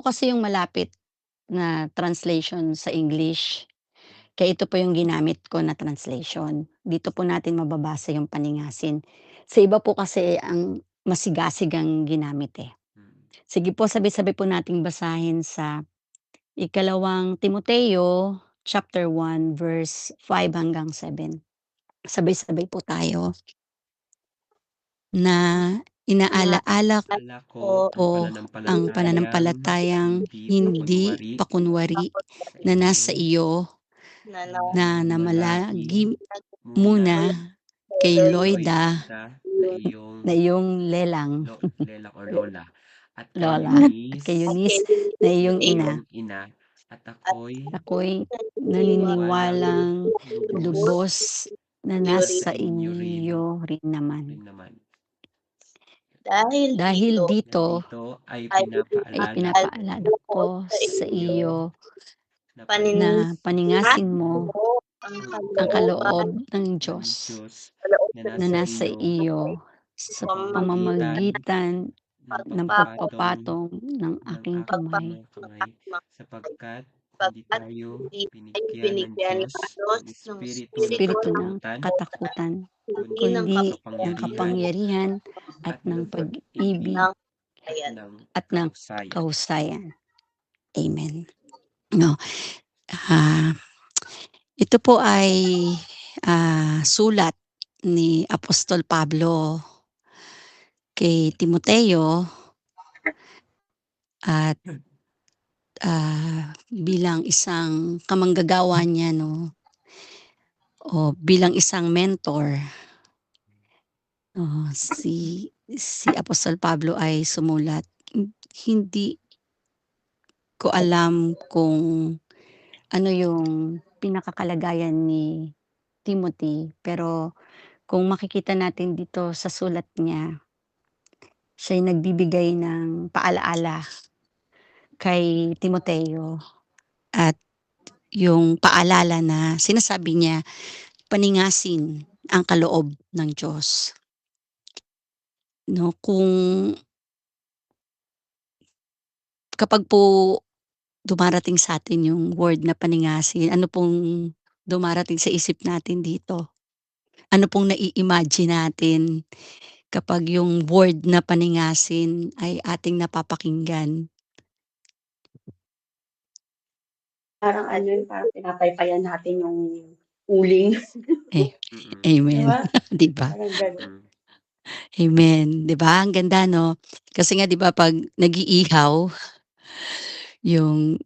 Kasi yung malapit na translation sa English, kaya ito po yung ginamit ko na translation. Dito po natin mababasa yung paningasin. Sa iba po kasi ang masigasig ang ginamit, eh. Mm. Sige po, sabay-sabay po nating basahin sa ikalawang Timoteo chapter 1 verse 5 hanggang 7. Sabay-sabay po tayo. Na inaalaala Ala ko ang ko ang pananampalatayang pananampalatayang hindi hindi pakunwari pakunwari sa na iyo nasa iyo na na namalagi namalagi muna muna kay kay Loida Loida na iyong na iyong lelang, Lela or Lola at kay lola, at kay Eunice Eunice na na iyong ina. iyong ina at ako'y Ako'y naniniwalang naniniwalang lubos lubos na sa nasa inyo iyo rin naman. rin naman. Dahil dito Nandito ay ay pinapaalala pinapaalala ko sa sa iyo iyo na na paningasin mo ang ang kaloob kaloob ng ng Diyos Diyos na na nasa nasa iyo iyo sa sa pamamagitan pamamagitan ng ng pagpapatong pagpapatong ng ng aking aking kamay. mga kamay sapagkat hindi tayo binigyan ng Diyos ng espiritu ng Espiritu ng katakutan, katakutan, kundi ng kundi ng kapangyarihan kapangyarihan at at ng ng pag-ibig pag-ibig at ng at ng kahusayan. kahusayan. Amen. No, ah, ito po ay, sulat ni Apostol Pablo kay Timoteo at, bilang isang kamanggagawa niya 'no, o bilang isang mentor. Si Apostol Pablo ay sumulat. Hindi ko alam kung ano yung pinakakalagayan ni Timothy, pero kung makikita natin dito sa sulat niya, siya'y nagbibigay ng paalaala kay Timoteo at yung paalala na sinasabi niya, paningasin ang kaloob ng Diyos 'no. Kapag po dumarating sa'tin yung word na paningasin, ano pong dumarating sa isip natin dito? Ano pong nai-imagine natin kapag yung word na paningasin ay ating napapakinggan? Parang ano yun, parang pinapaypayan natin yung uling, Eh, 'di Mm, amen, ba? 'di ba? Parang gano'n. mm, Amen, 'di ba ang ganda 'no? Kasi nga 'di ba 'pag nag-iihaw, yung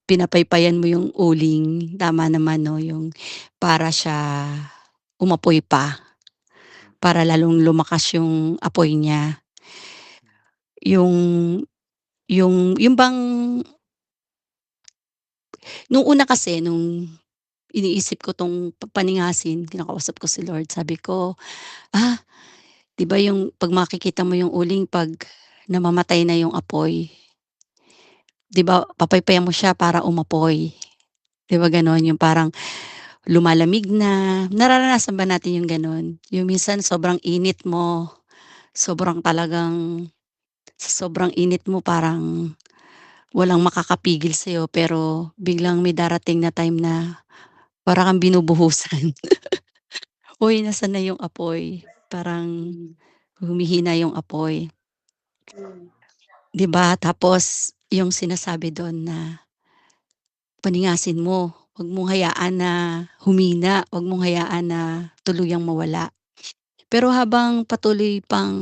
pinapaypayan mo yung uling, tama naman 'no, yung para siya umapoy pa, para lalong lumakas yung apoy niya. Yung yung bang nung una kasi nung iniisip ko 'tong paningasin, kinakausap ko si Lord, sabi ko, "Ah, 'di ba yung 'pag makikita mo yung uling 'pag namamatay na yung apoy, 'di ba papaypayan mo siya para umapoy." 'Di ba gano'n, yung parang lumalamig na, nararanasan ba natin yung gano'n? Yung minsan sobrang init mo, sobrang talagang sa sobrang init mo parang walang makakapigil sa'yo pero biglang may darating na time na para kang binubuhusan. "Uy, nasaan na yung apoy?" Parang Hmm, humihina yung apoy, hmm, 'di ba? Tapos yung sinasabi dun na paningasin mo, 'wag mong hayaan na humina, 'wag mong hayaan na tuluyang mawala. Pero habang patuloy pang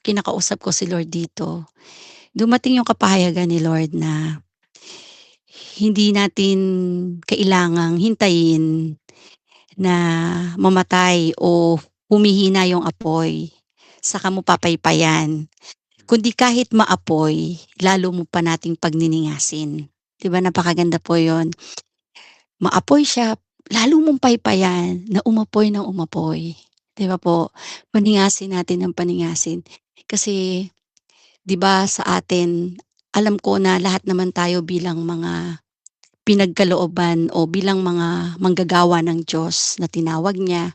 kinakausap ko si Lord dito, dumating yung kapahayagan ni Lord na hindi natin kailangang hintayin na mamatay o humihina yung apoy, saka mo papaypayan. Kundi kahit maapoy, lalo mo pa nating pagniningasin. 'Di ba napakaganda po yon. Maapoy siya, lalo mong paypayan na umapoy ng umapoy. 'Di ba po? Paningasin natin ng paningasin. Kasi 'di ba sa atin, alam ko na lahat naman tayo bilang mga pinagkalooban o bilang mga manggagawa ng Diyos na tinawag niya,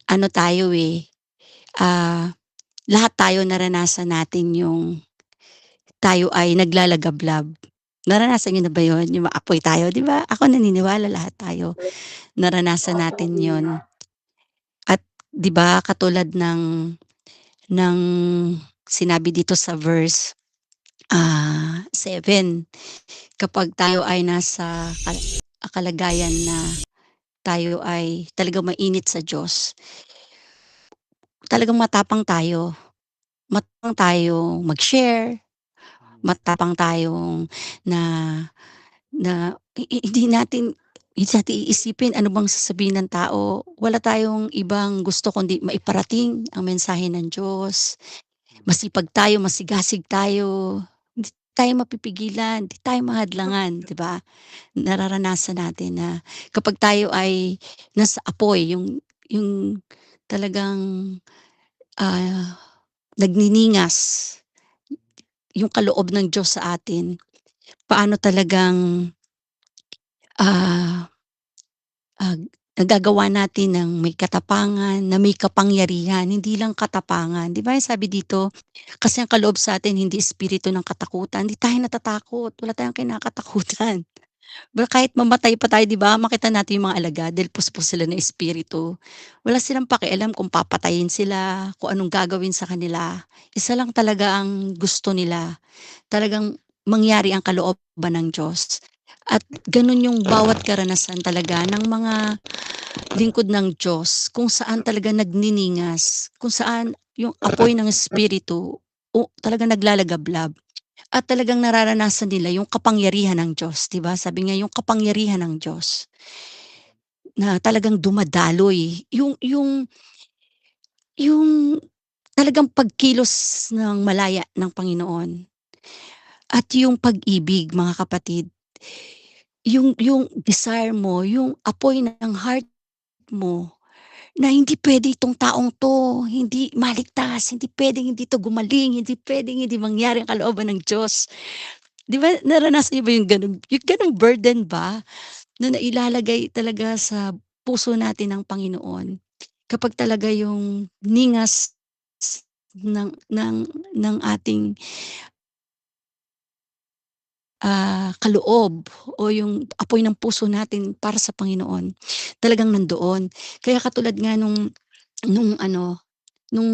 ano tayo, eh, ah, lahat tayo naranasan natin yung tayo ay naglalagablab. Naranasan niyo na ba 'yun, yung maapoy tayo, 'di ba? Ako naniniwala lahat tayo naranasan natin 'yun. At 'di ba katulad ng sinabi dito sa verse, 7, kapag tayo ay nasa kalagayan na tayo ay talagang mainit sa Diyos, talagang matapang tayo. Matapang tayong mag-share, matapang tayong na na hindi natin iisipin ano bang sasabihin ng tao. Wala tayong ibang gusto kundi maiparating ang mensahe ng Diyos. Masipag tayo, masigasig tayo, hindi tayo mapipigilan, hindi tayo mahadlangan, 'di ba? Nararanasan natin na kapag tayo ay nasa apoy, yung talagang, ah, nagniningas yung kaloob ng Diyos sa atin, paano talagang, ah, ah, nagagawa natin ng may katapangan, na may kapangyarihan, hindi lang katapangan. 'Di ba sabi dito, kasi ang kaloob sa atin hindi espiritu ng katakutan, hindi tayo natatakot, wala tayong kinakatakutan. Kahit mamatay pa tayo 'di ba, makita natin yung mga alagad dahil puspos sila ng espiritu. Wala silang pakialam kung papatayin sila, kung anong gagawin sa kanila. Isa lang talaga ang gusto nila, talagang mangyari ang kalooban ng Diyos. At gano'n yung bawat karanasan talaga ng mga lingkod ng Diyos, kung saan talaga nagniningas, kung saan yung apoy ng espiritu talagang naglalagablab. At talagang nararanasan nila yung kapangyarihan ng Diyos, 'di ba? Sabi nga yung kapangyarihan ng Diyos na talagang dumadaloy, yung talagang pagkilos ng malaya ng Panginoon at yung pag-ibig mga kapatid, yung desire mo, yung apoy ng heart mo na hindi puwede itong taong 'to, hindi maligtas, hindi puwedeng hindi 'to gumaling, hindi puwedeng hindi mangyari ang kalooban ng Diyos. 'Di ba naranasan niyo ba yung gano'ng burden ba na nailalagay talaga sa puso natin ng Panginoon kapag talaga yung ningas ng ating, kaloob o yung apoy ng puso natin para sa Panginoon, talagang nandoon. Kaya katulad nga nung ano, nung,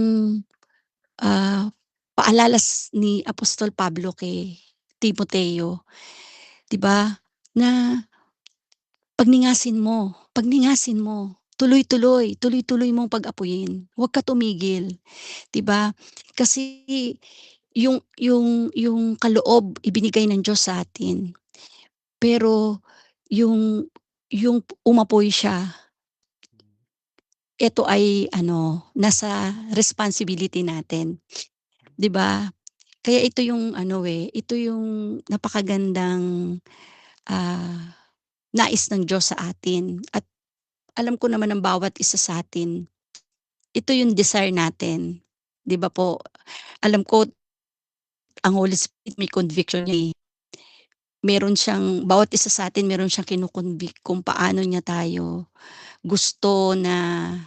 ah, paalala ni Apostol Pablo kay Timoteo, 'di ba, na pagningasin mo, tuloy-tuloy, tuloy-tuloy mong pag-apuyin, huwag ka tumigil, 'di ba? Kasi yung kaloob ibinigay ng Diyos sa atin, pero yung yung umapoy siya, ito ay ano, nasa responsibility natin, 'di ba? Kaya ito yung ano, ito yung napakagandang, ah, nais ng Diyos sa atin at alam ko naman ng bawat isa sa atin, ito yung desire natin, 'di ba po? Alam ko ang Holy Spirit may conviction niya, meron siyang bawat isa sa atin meron siyang kung paano niya tayo gusto ah,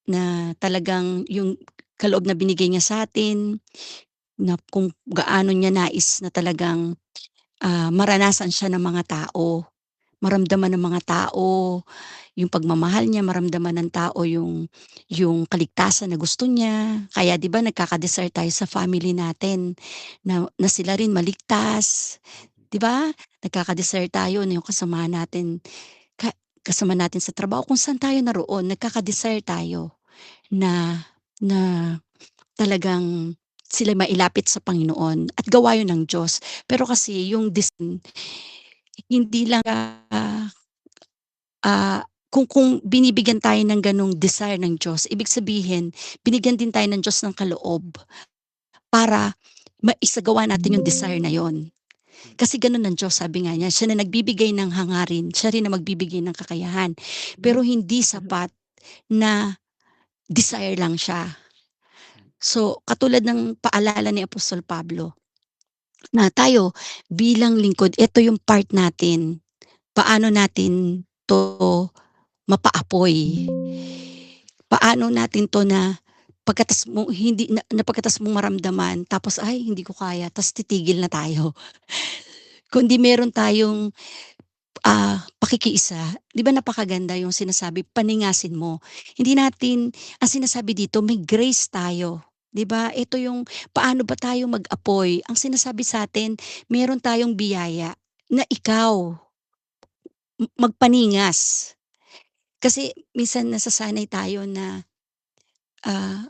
na talagang yung kaloob na binigay niya sa atin na kung gaano niya nais na talagang, maranasan siya ng mga tao, maramdaman ng mga tao yung pagmamahal niya, maramdaman ng tao yung kaligtasan na gusto niya. Kaya 'di ba nagkaka-desire tayo sa family natin na sila rin maligtas, 'di ba? Nagkaka-desire tayo na yung ka kasama natin sa trabaho kung saan tayo naroon, nagkaka-desire tayo na na talagang sila mailapit sa Panginoon at gawa yun ng Diyos. Pero kasi yung hindi lang, kung binibigyan tayo ng gano'ng desire ng Diyos, ibig sabihin binigyan din tayo ng Diyos ng kaloob para maisagawa natin yung desire na yon. Kasi gano'n ang Diyos, sabi nga niya, siya na nagbibigay ng hangarin, siya rin na magbibigay ng kakayahan. Pero hindi sapat na desire lang siya. So, katulad ng paalala ni Apostol Pablo, na tayo bilang lingkod, ito yung part natin, paano natin 'to mapaapoy, paano natin 'to na pagkatas mo hindi na pagkatas mong maramdaman tapos, "Ay hindi ko kaya," ta's titigil na tayo. Kundi meron tayong, pakikiisa. 'Di ba napakaganda yung sinasabi, paningasin mo. Hindi natin ang sinasabi dito may grace tayo, 'di ba? Ito yung paano ba tayo mag-apoy, ang sinasabi sa'tin meron tayong biyaya na ikaw magpaningas. Kasi minsan nasasanay tayo na, ah,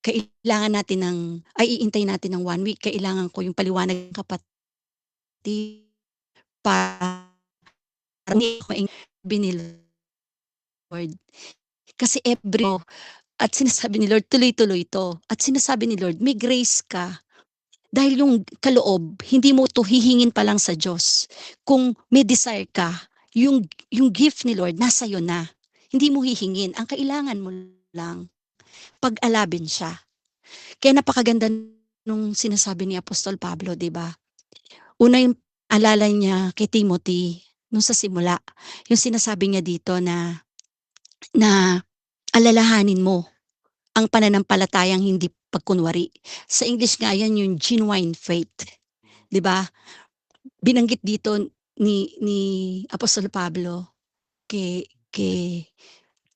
kailangan natin ng iintayin natin ng 1 week, kailangan ko yung paliwanag ng kapatid para hindi ako sabi ni Lord. Kasi at sinasabi ni Lord tuloy-tuloy 'to at sinasabi ni Lord may grace ka. Dahil yung kaloob hindi mo 'to hihingin pa lang sa Diyos. Kung may desire ka, yung gift ni Lord nasa iyo na. Hindi mo hihingin, ang kailangan mo lang pag-alabin siya. Kaya napakaganda nung sinasabi ni Apostol Pablo, 'di ba? Una yung alala niya kay Timothy nung sa simula, yung sinasabi niya dito na alalahanin mo ang pananampalatayang hindi pagkunwari. Sa English nga yan yung genuine faith, 'di ba? Binanggit dito ni Apostol Pablo kay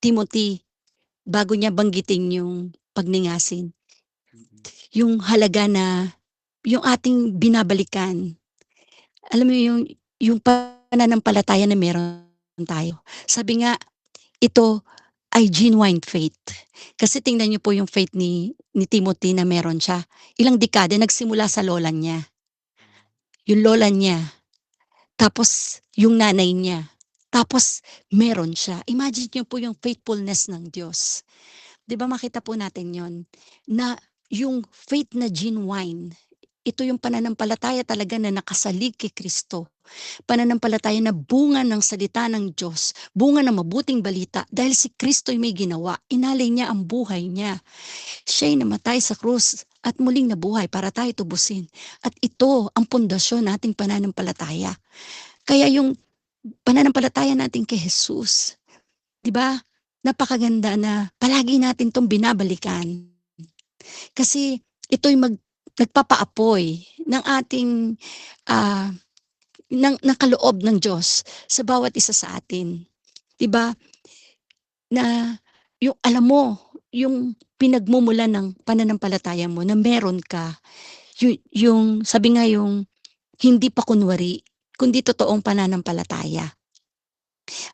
Timothy bago niya banggitin yung pagningasin. Yung halaga na yung ating binabalikan. Alam mo yung pananampalataya na meron tayo. Sabi nga, ito ay genuine faith. Kasi tingnan niyo po yung faith ni Timothy na meron siya. Ilang dekada nagsimula sa lola niya. Yung lola niya, tapos yung nanay niya, tapos meron siya. Imagine niyo po yung faithfulness ng Diyos. 'Di ba makita po natin yon na yung faith na genuine, ito yung pananampalataya talaga na nakasalig kay Kristo. Pananampalataya na bunga ng salita ng Diyos, bunga ng mabuting balita dahil si Kristo'y may ginawa, inalay niya ang buhay niya. Siya'y namatay sa krus at muling nabuhay para tayo tubusin. At ito ang pundasyon nating pananampalataya. Kaya yung pananampalataya natin kay Jesus, 'di ba? Napakaganda na palagi natin 'tong binabalikan. Kasi ito'y nagpapaapoy ng ating, ah, ng kaloob ng Diyos sa bawat isa sa atin. 'Di ba, na yung alam mo, yung pinagmumulan ng pananampalataya mo na meron ka, yung sabi nga yung hindi pa kunwari, kundi totoong pananampalataya.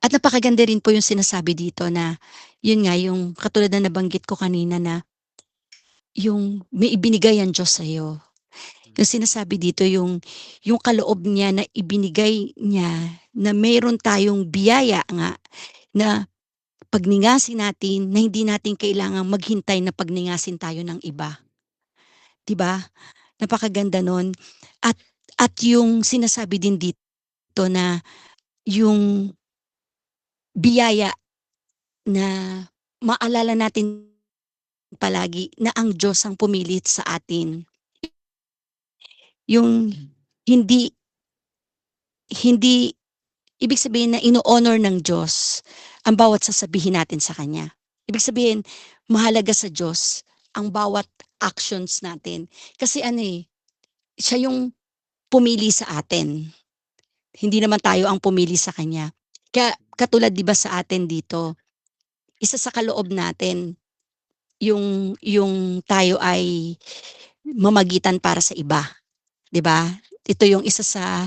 At napakaganda rin po yung sinasabi dito na, yun nga yung katulad na nabanggit ko kanina na, yung may ibinigay ang Diyos sa'yo. Yung sinasabi dito yung kaloob niya na ibinigay niya na mayroon tayong biyaya nga na pagningasin natin na hindi natin kailangang maghintay na pagningasin tayo ng iba, 'di ba? Napakaganda nun at yung sinasabi din dito na yung biyaya na maalala natin palagi na ang Diyos ang pumilit sa atin. Yung hindi hindi ibig sabihin na ino-honor ng Diyos ang bawat sasabihin natin sa Kanya. Ibig sabihin, mahalaga sa Diyos ang bawat actions natin. Kasi siya yung pumili sa atin. Hindi naman tayo ang pumili sa Kanya. Kaya katulad 'di ba sa atin dito, isa sa kaloob natin yung tayo ay mamagitan para sa iba, 'di ba? Ito yung isa sa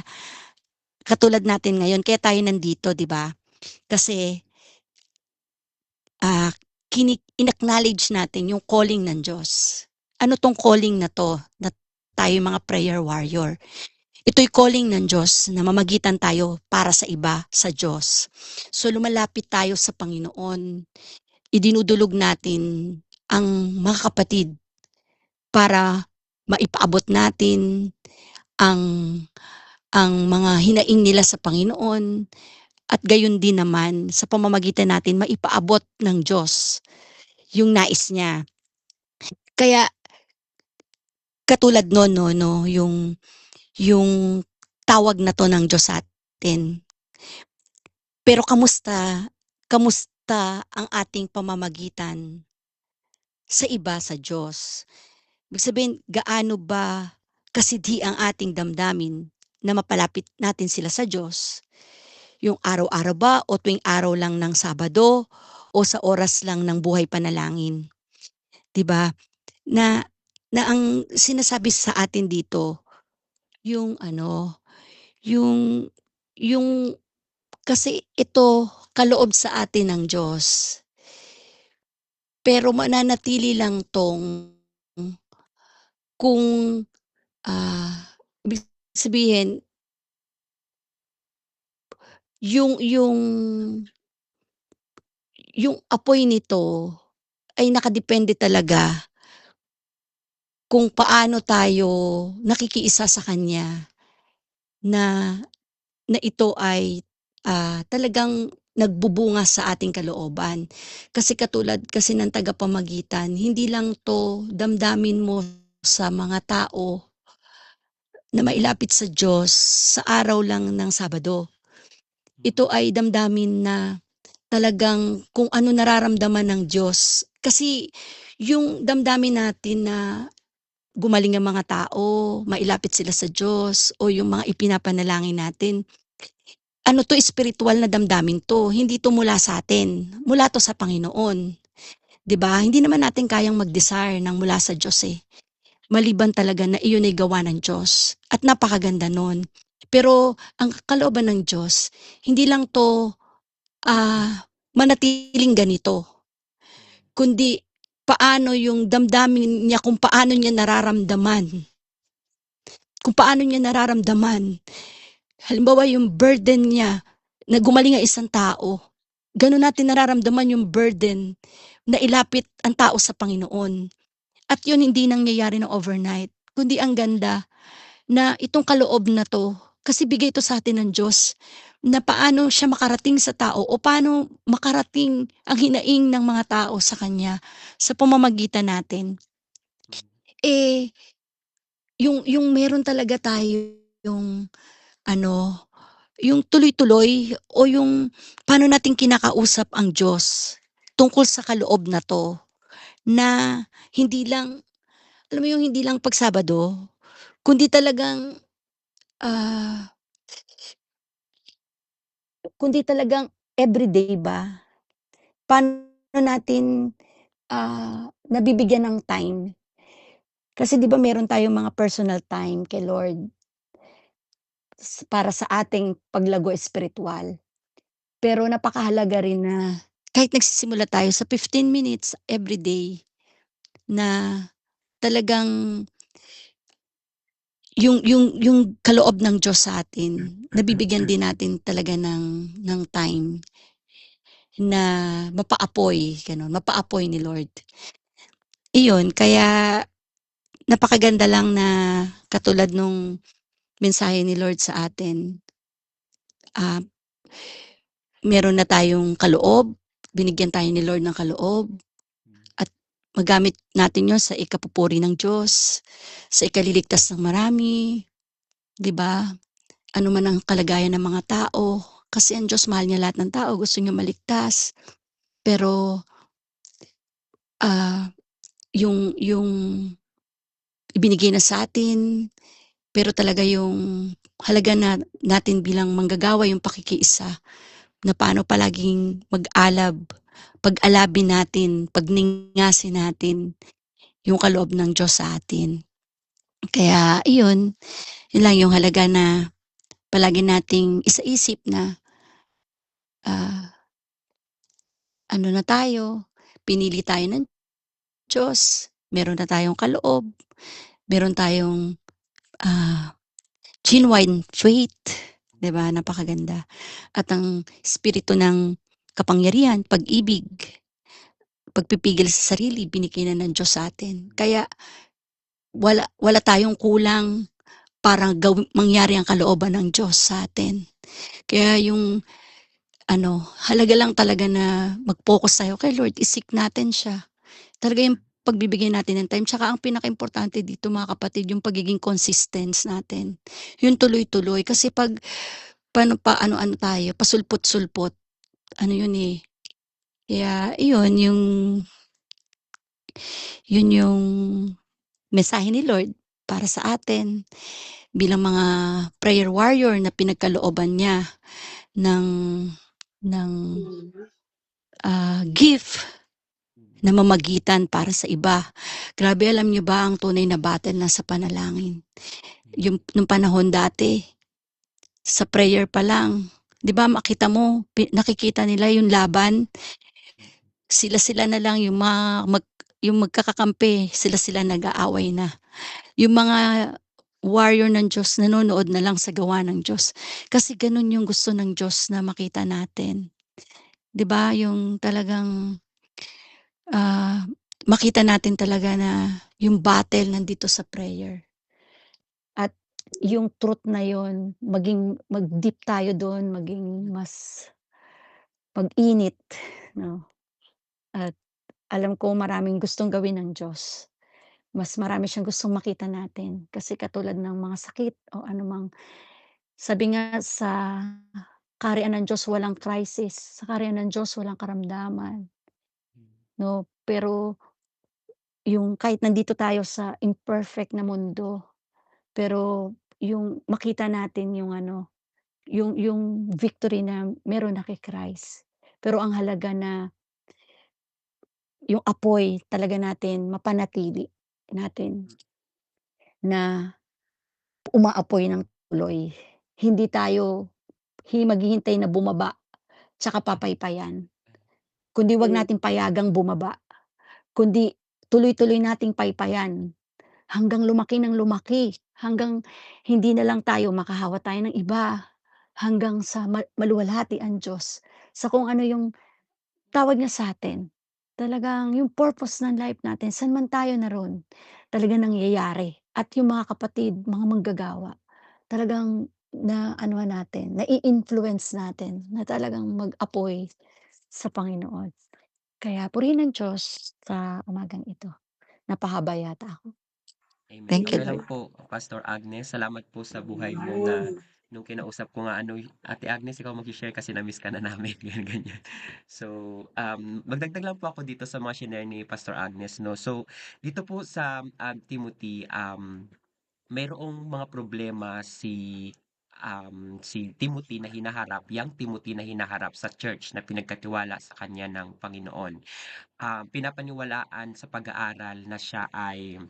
katulad natin ngayon kaya tayo nandito, 'di ba? Kasi ah, in-acknowledge natin yung calling ng Diyos. Ano 'tong calling na 'to, na tayo mga prayer warrior? Ito'y calling ng Diyos na mamagitan tayo para sa iba, sa Diyos. So lumalapit tayo sa Panginoon, idinudulog natin ang mga kapatid para maipaabot natin ang mga hinaing nila sa Panginoon at gayon din naman sa pamamagitan natin maipaabot ng Diyos yung nais niya. Kaya katulad nun 'no, yung tawag na 'to ng Diyos sa'tin. Pero kamusta ang ating pamamagitan sa iba, sa Diyos. Ibig sabihin, gaano ba kasidhi ang ating damdamin na mapalapit natin sila sa Diyos? Yung araw-araw ba o tuwing araw lang ng Sabado o sa oras lang ng buhay panalangin, 'di ba? Na na ang sinasabi sa atin dito yung yung yung kasi ito kaloob sa atin ng Diyos, pero mananatili lang 'tong kung, ibig sabihin yung yung apoy nito ay nakadepende talaga kung paano tayo nakikiisa sa Kanya na na ito ay, talagang nagbubunga sa ating kalooban. Kasi katulad kasi ng tagapamagitan, hindi lang 'to damdamin mo sa mga tao na mailapit sa Diyos sa araw lang ng Sabado. Ito ay damdamin na talagang kung ano nararamdaman ng Diyos. Kasi yung damdamin natin na gumaling ang mga tao, mailapit sila sa Diyos o yung mga ipinapanalangin natin, ano 'to, espirituwal na damdamin 'to, hindi 'to mula sa atin, mula 'to sa Panginoon, 'di ba? Hindi naman natin kayang mag-desire ng mula sa Diyos, eh, maliban talaga na iyon ay gawa ng Diyos at napakaganda nun. Pero ang kalooban ng Diyos, hindi lang 'to, manatiling ganito, kundi paano yung damdamin niya kung paano niya nararamdaman. Halimbawa yung burden niya na gumaling ang isang tao, gano'n natin nararamdaman yung burden na ilapit ang tao sa Panginoon. At yun hindi nangyayari ng overnight, kundi ang ganda na itong kaloob na 'to, kasi bigay ito sa atin ng Diyos, na paano siya makarating sa tao o paano makarating ang hinaing ng mga tao sa Kanya sa pamamagitan natin. Eh, yung meron talaga tayong ano, yung tuloy-tuloy o yung paano natin kinakausap ang Diyos tungkol sa kaloob na 'to, na hindi lang alam mo yung hindi lang 'pag Sabado, kundi talagang, kundi talagang everyday ba? Paano natin, nabibigyan ng time? Kasi 'di ba meron tayong mga personal time kay Lord para sa ating paglago espirituwal. Pero napakahalaga rin na kahit nagsisimula tayo sa 15 minutes everyday na talagang yung kaloob ng Diyos sa atin, nabibigyan din natin talaga ng time na mapaapoy, gano'n, mapaapoy ni Lord. Iyon, kaya napakaganda lang na katulad nung mensahe ni Lord sa atin, ah, meron na tayong kaloob, binigyan tayo ni Lord ng kaloob at magamit natin yun sa ikapupuri ng Diyos, sa ikaliligtas ng marami, 'di ba? Ano man ang kalagayan ng mga tao, kasi ang Diyos mahal niya lahat ng tao, gusto niya maligtas. Pero, ah, yung ibinigay na sa atin, pero talaga yung halaga na natin bilang manggagawa yung pakikiisa, na paano palaging pag-alabin natin, pagningasin natin yung kaloob ng Diyos sa atin. Kaya iyon, yun lang yung halaga na palagi nating isaisip na, ah, ano na tayo, pinili tayo ng Diyos, meron na tayong kaloob, meron tayong, genuine faith, 'di ba, napakaganda. At ang espiritu ng kapangyarihan, pag-ibig, pagpipigil sa sarili binigay na ng Diyos sa atin. Kaya wala tayong kulang para mangyari ang kalooban ng Diyos sa atin. Kaya yung halaga lang talaga na mag-focus tayo kay Lord, i-seek natin siya. Talaga yung pagbibigay natin ng time, tsaka ang pinakaimportante dito mga kapatid, yung pagiging consistent natin. Yung tuloy-tuloy, kasi 'pag paano pa ano-ano tayo, pasulpot-sulpot, ano yun, eh, Kaya iyon yun yung mensahe ni Lord para sa atin bilang mga prayer warrior na pinagkalooban niya ng ng, Mm. gift Mm. na mamagitan para sa iba. Grabe, alam niyo ba ang tunay na battle nasa panalangin? Yung nung panahon dati, sa prayer pa lang, 'di ba makita mo, nakikita nila yung laban, Mm. sila-sila na lang yung yung magkakakampi, sila-sila nag-aaway na. Yung mga warrior ng Diyos nanonood na lang sa gawa ng Diyos. Kasi gano'n yung gusto ng Diyos na makita natin. 'Di ba yung talagang, makita natin talaga na yung battle nandito sa prayer. At yung truth na yun mag-deep tayo dun, maging mas mag-init 'no. At alam ko maraming gustong gawin ng Diyos. Mas marami siyang gustong makita natin kasi katulad ng mga sakit o anumang sabi nga sa kaharian ng Diyos walang crisis, sa kaharian ng Diyos walang karamdaman, Mm. 'no. Pero yung kahit nandito tayo sa imperfect na mundo, pero yung makita natin yung ano, yung victory na meron na kay Christ. Pero ang halaga na yung apoy talaga natin mapanatili natin na umaapoy ng tuloy. Hindi tayo maghihintay na bumaba tsaka papaypayan, kundi 'wag Mm. nating payagang bumaba, kundi tuloy-tuloy nating paypayan hanggang lumaki ng lumaki, hanggang hindi na lang tayo makahawa tayo ng iba, hanggang sa maluwalhati ang Diyos sa kung ano yung tawag niya sa'tin. Talagang yung purpose ng life natin saan man tayo naroon, talagang nangyayari at yung mga kapatid, mga manggagawa, talagang naanuhan natin, nai-influence natin na talagang mag-apoy sa Panginoon. Kaya purihin ang Diyos sa umagang ito. Napahaba yata ako. Amen. Thank you, Okay lang Lord. po, Pastor Agnes. Salamat po sa buhay mo na Amen. nung kinausap ko nga ano, Ate Agnes, ikaw mag-share kasi na-miss ka na namin, ganyan, ganyan. So, magdagdag lang po ako dito sa mga shinare ni Pastor Agnes, no? So, dito po sa Timothy, mayroong mga problema si Timothy na hinaharap, yang Timothy na hinaharap sa church na pinagkatiwala sa kanya ng Panginoon. Pinapaniwalaan sa pag-aaral na siya ay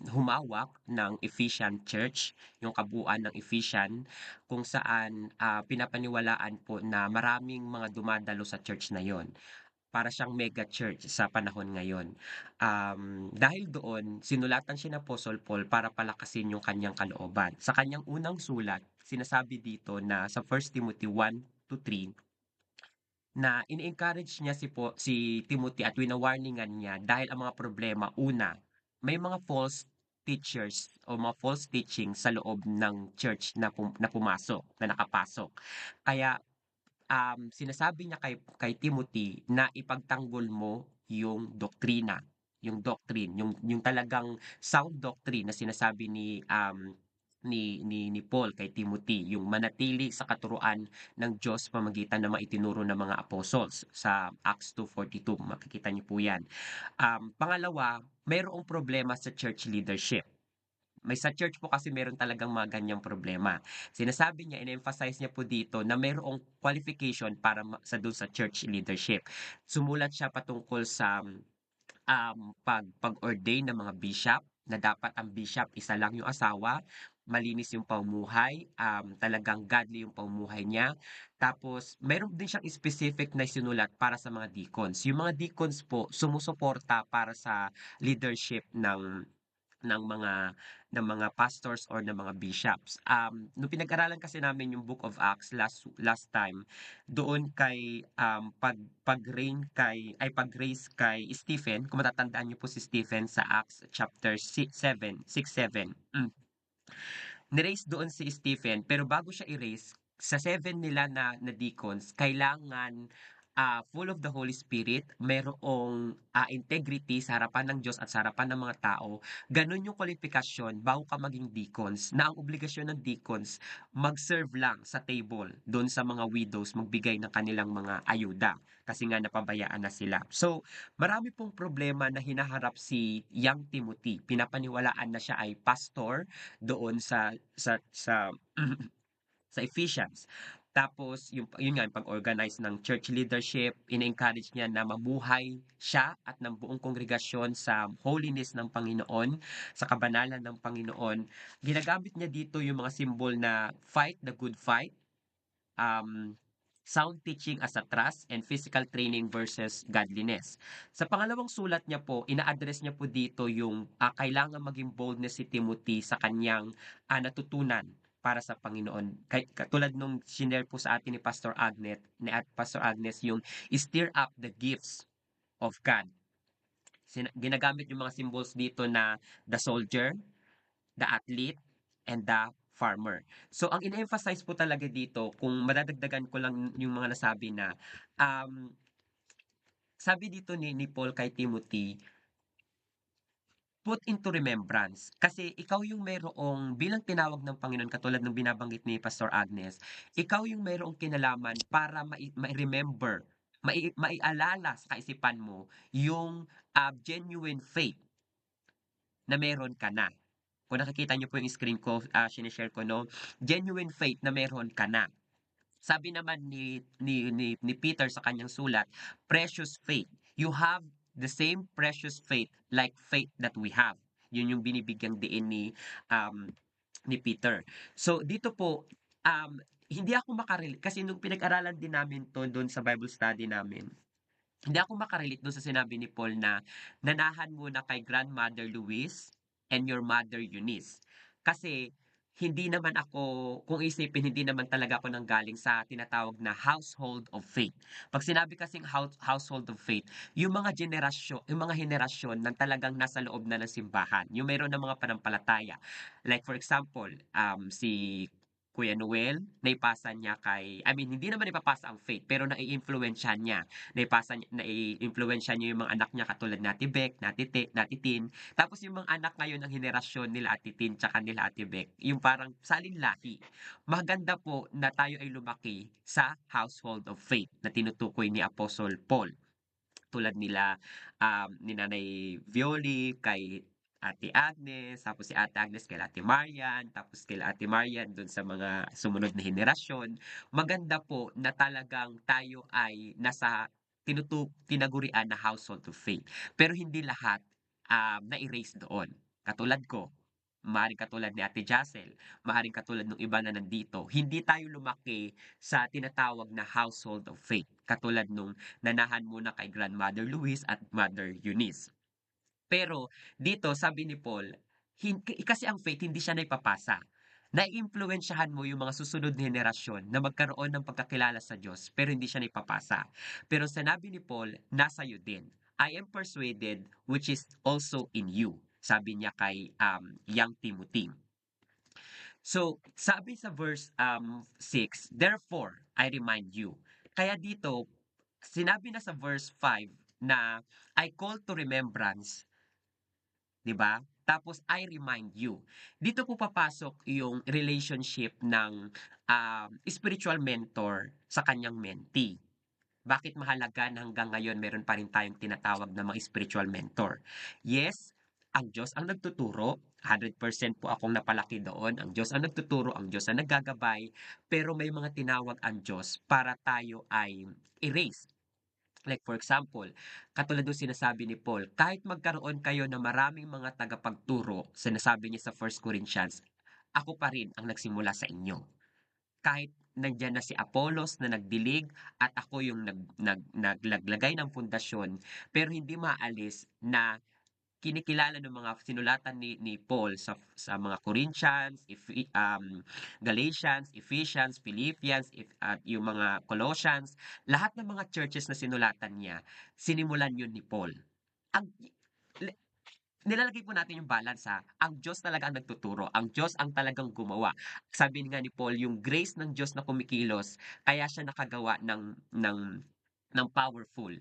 humawak ng Ephesian Church, yung kabuuan ng Ephesian, kung saan pinapaniwalaan po na maraming mga dumadalo sa church na yon. Para siyang mega church sa panahon ngayon. Dahil doon, sinulatan siya ni Apostle Paul para palakasin yung kanyang kalooban. Sa kanyang unang sulat, sinasabi dito na sa 1 Timothy 1-3 na ini-encourage niya si Timothy at wina-warningan niya dahil ang mga problema, una, may mga false teachers o mga false teaching sa loob ng church na pumasok, na nakapasok. Kaya sinasabi niya kay Timothy na ipagtanggol mo yung doktrina, yung doctrine, yung talagang sound doctrine na sinasabi ni Paul kay Timothy, yung manatili sa katuruan ng Diyos pamagitan ng mga itinuro ng mga apostles sa Acts 2:42, makikita niyo po 'yan. Pangalawa, mayroong problema sa church leadership. Sa church po kasi meron talagang mga ganyang problema. Sinasabi niya, in-emphasize niya po dito na mayroong qualification para dun sa church leadership. Sumulat siya patungkol sa pag-ordain ng mga bishop, na dapat ang bishop isa lang yung asawa, malinis yung pamumuhay, talagang godly yung pamumuhay niya. Tapos meron din siyang specific na sinulat para sa mga deacons. Yung mga deacons po sumusuporta para sa leadership ng mga pastors or ng mga bishops. Nung pinag-aralan kasi namin yung Book of Acts last time, doon kay pag-raise kay Stephen, kung matatandaan niyo po si Stephen sa Acts chapter 6-7. Ni-raise doon si Stephen, pero bago siya i-raise, sa 7 nila na deacons, kailangan full of the Holy Spirit, merong, integrity sa harapan ng Diyos at sa harapan ng mga tao, gano'n yung kwalifikasyon bago ka maging deacons, na ang obligasyon ng deacons mag-serve lang sa table do'n sa mga widows, magbigay ng kanilang mga ayuda, kasi nga napabayaan na sila. So, marami pong problema na hinaharap si young Timothy. Pinapaniwalaan na siya ay pastor doon sa sa Ephesians. Tapos yun nga yung pag-organize ng church leadership, ine-encourage niya na mamuhay siya at ng buong kongregasyon sa holiness ng Panginoon, sa kabanalan ng Panginoon. Ginagamit niya dito yung mga symbol na fight the good fight, um, sound teaching as a trust, and physical training versus godliness. Sa pangalawang sulat niya po, ina-address niya po dito yung kailangan maging boldness si Timothy sa kanyang natutunan para sa Panginoon. Katulad nung shinare po sa atin Pastor Agnes, yung stir up the gifts of God. Ginagamit yung mga symbols dito na the soldier, the athlete, and the farmer. So, ang ine-emphasize po talaga dito, kung madadagdagan ko lang yung mga nasabi na, um, sabi dito ni Paul kay Timothy, put into remembrance. Kasi ikaw yung mayroong, bilang tinawag ng Panginoon, katulad ng binabanggit ni Pastor Agnes, ikaw yung mayroong kinalaman para mai-remember, maialala sa kaisipan mo yung genuine faith na meron ka na. Kung nakikita niyo po yung screen ko, shine-share ko 'no, genuine faith na meron ka na. Sabi naman ni Peter sa kanyang sulat, precious faith. You have the same precious faith like faith that we have. Yun yung binibigyang diin ni Peter. So dito po, hindi ako kasi nung pinag-aralan din namin 'to dun sa Bible study namin, hindi ako makarelate dun sa sinabi ni Paul na nanahan muna kay Grandmother Louise and your mother Eunice. Kasi hindi naman ako, kung isipin, hindi naman talaga ako nanggaling sa tinatawag na household of faith. Pag sinabi kasing household of faith, yung mga henerasyon na talagang nasa loob na ng simbahan, yung mayroon ng mga panampalataya. Like for example, si Kuya Noel, naipasa niya hindi naman ipapasa ang faith, pero nai-influensyahan niya, nai-impluwensyahan niya yung mga anak niya katulad ni Ate Bek, ni Ate Tin. Tapos yung mga anak ngayon ng henerasyon nila Ate Tin tsaka nila Ate Bek, yung parang salin lahi. Maganda po na tayo ay lumaki sa household of faith na tinutukoy ni Apostle Paul. Tulad ni Nanay Violi kay Ate Agnes, tapos si Ate Agnes kay Ate Marian, tapos kay Ate Marian dun sa mga sumunod na henerasyon. Maganda po na talagang tayo ay nasa tinagurian na household of faith. Pero hindi lahat na-erase doon. Katulad ko, maaaring katulad ni Ate Jassel, maaaring katulad ng iba na nandito, hindi tayo lumaki sa tinatawag na household of faith. Katulad nung nanahan muna kay Grandmother Louise at Mother Eunice. Pero dito sabi ni Paul, kasi ang faith hindi siya naipapasa. Naiimpluwensyahan mo yung mga susunod na henerasyon na magkaroon ng pagkakilala sa Diyos pero hindi siya naipapasa. Pero sinabi ni Paul, nasa iyo din. I am persuaded which is also in you. Sabi niya kay young Timothy. So, sabi sa verse 6, therefore, I remind you. Kaya dito, sinabi na sa verse 5 na I call to remembrance, 'di ba? Tapos I remind you. Dito po papasok yung relationship ng spiritual mentor sa kanyang mentee. Bakit mahalaga na hanggang ngayon meron pa rin tayong tinatawag na mga spiritual mentor? Yes, ang Diyos ang nagtuturo, 100% po akong napalaki doon. Ang Diyos ang nagtuturo, ang Diyos ang naggagabay, pero may mga tinawag ang Diyos para tayo ay erase. Like for example, katulad ng sinasabi ni Paul, kahit magkaroon kayo ng maraming mga tagapagturo, sinasabi niya sa 1 Corinthians, ako pa rin ang nagsimula sa inyo. Kahit nandiyan na si Apollos na nagdilig at ako yung naglagay ng pundasyon, pero hindi maalis na kinikilala ng mga sinulatan ni Paul sa mga Corinthians, Galatians, Ephesians, Philippians, at yung mga Colossians, lahat ng mga churches na sinulatan niya, sinimulan yun ni Paul. Ang nilalagay po natin yung balance ha. Ang Diyos talaga ang nagtuturo. Ang Diyos ang talagang gumawa. Sabi nga ni Paul, yung grace ng Diyos na kumikilos, kaya siya nakagawa ng ng powerful.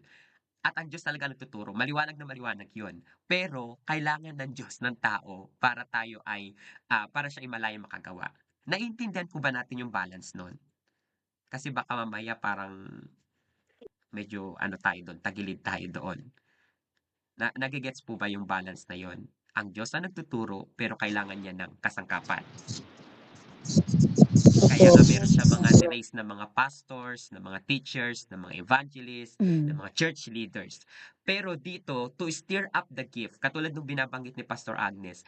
At ang Diyos talaga nagtuturo, maliwanag na maliwanag 'yun. Pero kailangan ng Diyos ng tao para tayo ay, para siya ay malayang makagawa. Naiintindihan po ba natin yung balance nun? Kasi baka mamaya parang medyo ano tayo dun, tagilid tayo doon. Nage-gets po ba yung balance na 'yun? Ang Diyos ang nagtuturo, pero kailangan niya ng kasangkapan. Kaya Opo. nga meron siyang mga ni-raise na mga pastors, na mga teachers, na mga evangelists, na Hmm. mga church leaders. Pero dito, to stir up the gift, katulad nung binabanggit ni Pastor Agnes,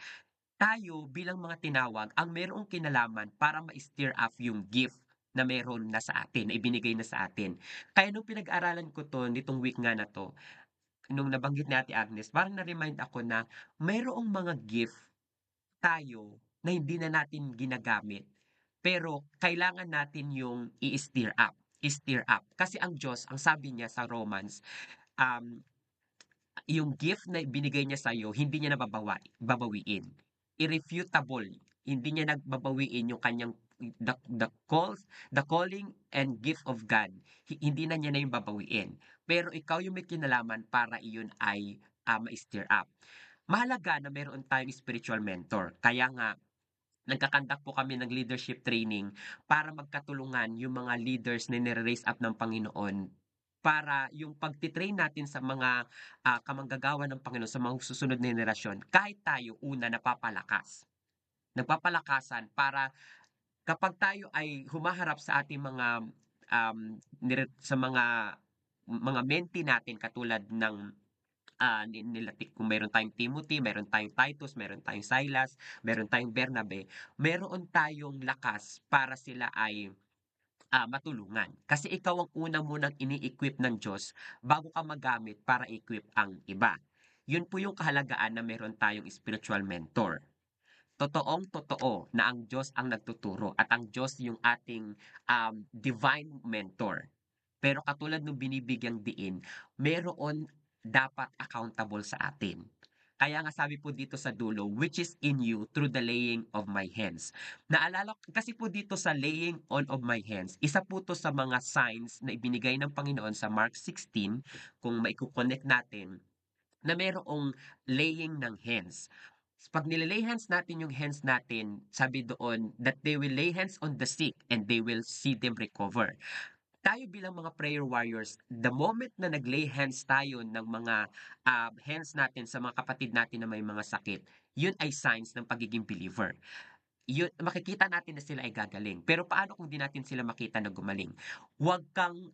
tayo bilang mga tinawag ang merong kinalaman para ma-stir up yung gift na meron na sa atin, na ibinigay na sa atin. Kaya nung pinag-aralan ko 'to nitong week nga na 'to, nung nabanggit ni Ate Agnes, parang na-remind ako na mayroong mga gift tayo na hindi na natin ginagamit, pero kailangan natin yung i-stir up, i-stir up. Kasi ang Diyos, ang sabi niya sa Romans, um, yung gift na binigay niya sa'yo, hindi niya babawiin. Irrefutable. Hindi niya nagbabawiin yung kanyang the calling and gift of God. Hindi na niya na yung babawiin. Pero ikaw yung may kinalaman para iyon ay ma-stir up. Mahalaga na meron tayong spiritual mentor. Kaya nga, nagkakandak po kami ng leadership training para magkatulungan yung mga leaders na nire-raise up ng Panginoon para yung pagti-train natin sa mga kamanggagawa ng Panginoon sa mga susunod na henerasyon, kahit tayo una napapalakas. Nagpapalakasan para kapag tayo ay humaharap sa ating mga sa mga mentee natin katulad ng nila kung meron tayong Timothy, meron tayong Titus, meron tayong Silas, meron tayong Bernabe, meron tayong lakas para sila ay matulungan. Kasi ikaw ang una munang ini-equip ng Diyos bago ka magamit para equip ang iba. Yun po yung kahalagaan na meron tayong spiritual mentor. Totoong-totoo na ang Diyos ang nagtuturo at ang Diyos yung ating divine mentor. Pero katulad nung binibigyang diin, meron dapat accountable sa atin. Kaya nga sabi po dito sa dulo, which is in you through the laying of my hands. Naalala ko kasi po dito sa laying on of my hands, isa po to sa mga signs na ibinigay ng Panginoon sa Mark 16, kung maiko-connect natin, na merong laying ng hands. Pag nililay hands natin yung hands natin, sabi doon, that they will lay hands on the sick and they will see them recover. Tayo bilang mga prayer warriors, the moment na nag-lay hands tayo ng mga hands natin sa mga kapatid natin na may mga sakit, yun ay signs ng pagiging believer. Yun, makikita natin na sila ay gagaling. Pero paano kung di natin sila makita na gumaling? Huwag kang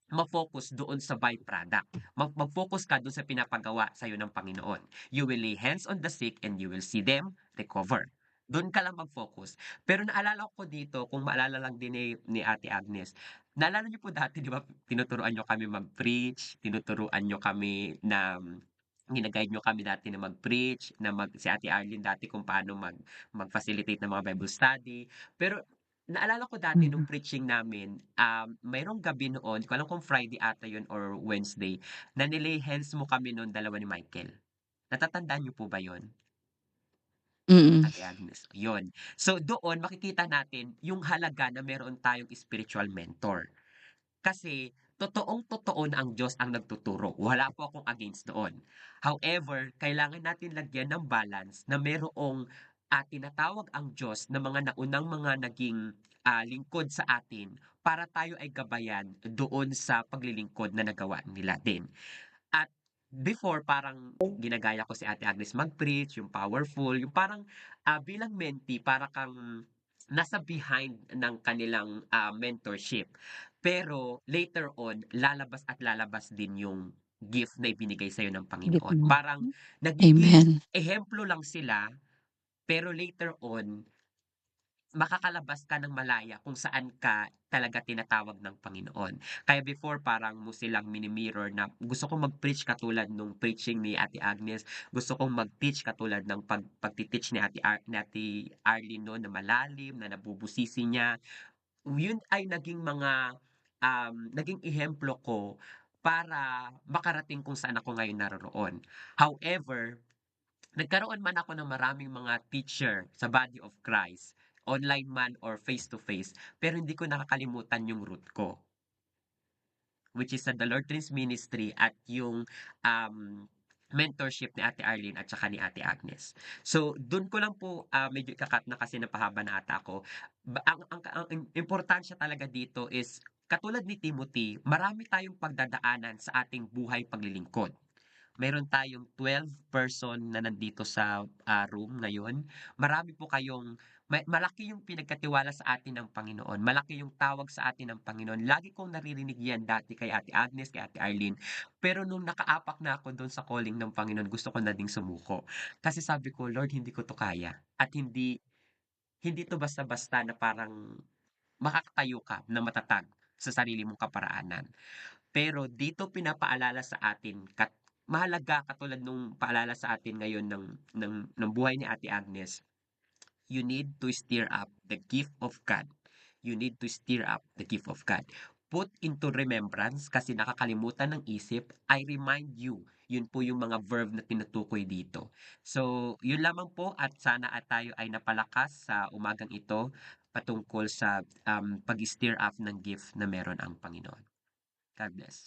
ma-focus doon sa byproduct. Mag-focus ka doon sa pinapagawa sa'yo ng Panginoon. You will lay hands on the sick and you will see them recover. Doon ka lang mag-focus. Pero naalala ko dito, kung maalala lang din ni Ate Agnes, naalala niyo po dati, di ba, tinuturuan niyo kami mag-preach, tinuturuan niyo kami na gina-guide niyo kami dati na mag-preach, si Ate Arlene dati kung paano mag-facilitate ng mga Bible study. Pero naalala ko dati nung Mhm. preaching namin, mayroong gabi noon, di ko alam kung Friday ata yun or Wednesday, na nilay hands mo kami noon, dalawa ni Michael. Natatandaan niyo po ba yun, Mm. Ate Agnes? Yun. So doon makikita natin yung halaga na meron tayong spiritual mentor. Kasi totoong-totoo na ang Diyos ang nagtuturo. Wala po akong against doon. However, kailangan natin lagyan ng balance na merong tinatawag ang Diyos na mga naunang mga naging lingkod sa atin para tayo ay gabayan doon sa paglilingkod na nagawa nila din. At before, parang ginagaya ko si Ate Agnes mag-preach, yung powerful, yung parang bilang mentee, para kang nasa behind ng kanilang mentorship. Pero later on, lalabas at lalabas din yung gift na ibinigay sa'yo ng Git Panginoon. mo. Parang nagiging Amen. ehemplo lang sila, pero later on, makakalabas ka ng malaya kung saan ka talaga tinatawag ng Panginoon. Kaya before parang mo silang mini-mirror na gusto kong mag-preach katulad nung preaching ni Ate Agnes, gusto kong mag-teach katulad ng pagti-teach ni Ate Arlene no, na malalim, na nabubusisi niya. Yun ay naging ehemplo ko para makarating kung saan ako ngayon naroroon. However, nagkaroon man ako ng maraming mga teacher sa body of Christ, online man or face to face, pero hindi ko nakakalimutan yung root ko. which is sa The Lord Dreams Ministry at yung um, mentorship ni Ate Arlene at saka ni Ate Agnes. So, dun ko lang po medyo ikakat na kasi napahaba na ata ako. Ang importansya talaga dito is katulad ni Timothy, marami tayong pagdadaanan sa ating buhay paglilingkod. Meron tayong 12 person na nandito sa room ngayon. Marami po kayong malaki yung pinagkatiwala sa atin ng Panginoon. Malaki yung tawag sa atin ng Panginoon. Lagi kong naririnig yan dati kay Ate Agnes, kay Ate Arlene. Pero nung nakaapak na ako doon sa calling ng Panginoon, gusto ko na ding sumuko. Kasi sabi ko, Lord, hindi ko to kaya. At hindi to basta-basta na parang makakatayo ka na matatag sa sarili mong kaparaanan. Pero dito pinapaalala sa atin mahalaga katulad nung paalala sa atin ngayon ng buhay ni Ate Agnes, you need to stir up the gift of God. You need to stir up the gift of God. Put into remembrance kasi nakakalimutan ng isip, I remind you. Yun po yung mga verb na tinutukoy dito. So, yun lamang po at sana at tayo ay napalakas sa umagang ito patungkol sa pag-stir up ng gift na meron ang Panginoon. God bless.